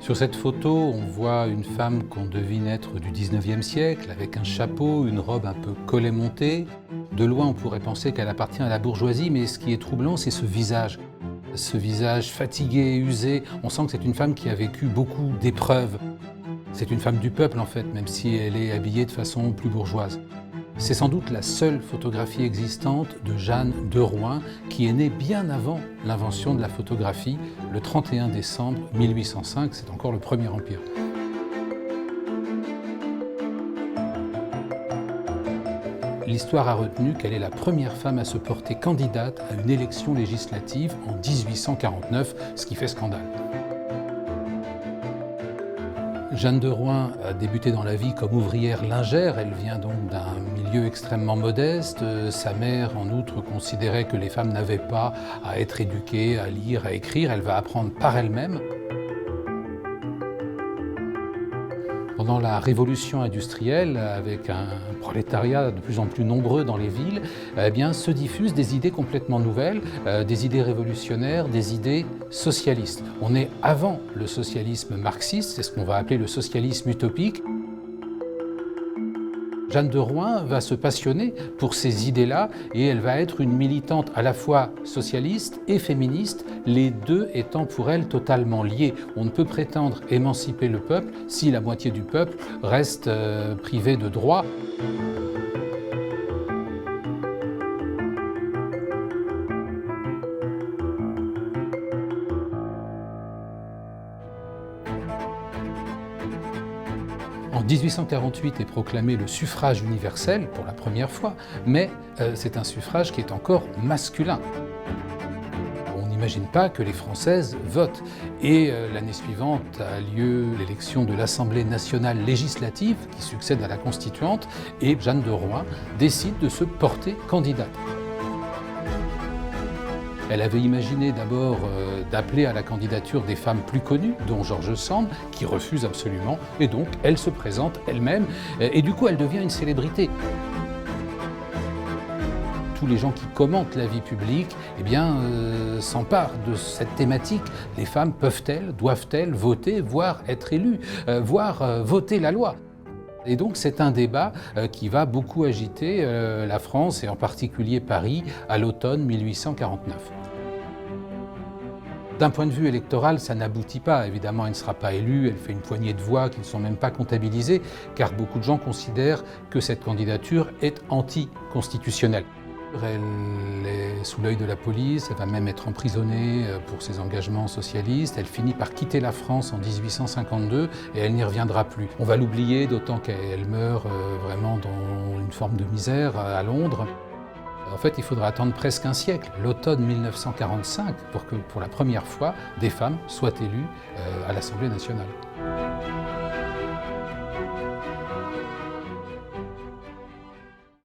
Sur cette photo, on voit une femme qu'on devine être du 19e siècle, avec un chapeau, une robe un peu collet-montée. De loin, on pourrait penser qu'elle appartient à la bourgeoisie, mais ce qui est troublant, c'est ce visage. Ce visage fatigué et usé, on sent que c'est une femme qui a vécu beaucoup d'épreuves. C'est une femme du peuple, en fait, même si elle est habillée de façon plus bourgeoise. C'est sans doute la seule photographie existante de Jeanne de Rouen, qui est née bien avant l'invention de la photographie, le 31 décembre 1805, c'est encore le Premier Empire. L'histoire a retenu qu'elle est la première femme à se porter candidate à une élection législative en 1849, ce qui fait scandale. Jeanne de Rouen a débuté dans la vie comme ouvrière lingère, elle vient donc d'un milieu extrêmement modeste. Sa mère, en outre, considérait que les femmes n'avaient pas à être éduquées, à lire, à écrire, elle va apprendre par elle-même. Pendant la révolution industrielle, avec un prolétariat de plus en plus nombreux dans les villes, eh bien, se diffusent des idées complètement nouvelles, des idées révolutionnaires, des idées socialistes. On est avant le socialisme marxiste, c'est ce qu'on va appeler le socialisme utopique. Jeanne de Rouen va se passionner pour ces idées-là et elle va être une militante à la fois socialiste et féministe, les deux étant pour elle totalement liés. On ne peut prétendre émanciper le peuple si la moitié du peuple reste privée de droits. En 1848 est proclamé le suffrage universel pour la première fois, mais c'est un suffrage qui est encore masculin. On n'imagine pas que les Françaises votent. Et l'année suivante a lieu l'élection de l'Assemblée nationale législative qui succède à la constituante et Jeanne de Rouen décide de se porter candidate. Elle avait imaginé d'abord d'appeler à la candidature des femmes plus connues, dont George Sand, qui refuse absolument, et donc elle se présente elle-même, et du coup elle devient une célébrité. Tous les gens qui commentent la vie publique s'emparent de cette thématique. Les femmes peuvent-elles, doivent-elles voter, voire être élues, voire voter la loi ? Et donc c'est un débat qui va beaucoup agiter la France et en particulier Paris à l'automne 1849. D'un point de vue électoral, ça n'aboutit pas. Évidemment, elle ne sera pas élue, elle fait une poignée de voix qui ne sont même pas comptabilisées, car beaucoup de gens considèrent que cette candidature est anticonstitutionnelle. Elle est sous l'œil de la police, elle va même être emprisonnée pour ses engagements socialistes. Elle finit par quitter la France en 1852 et elle n'y reviendra plus. On va l'oublier, d'autant qu'elle meurt vraiment dans une forme de misère à Londres. En fait, il faudra attendre presque un siècle, l'automne 1945, pour que, pour la première fois, des femmes soient élues à l'Assemblée nationale.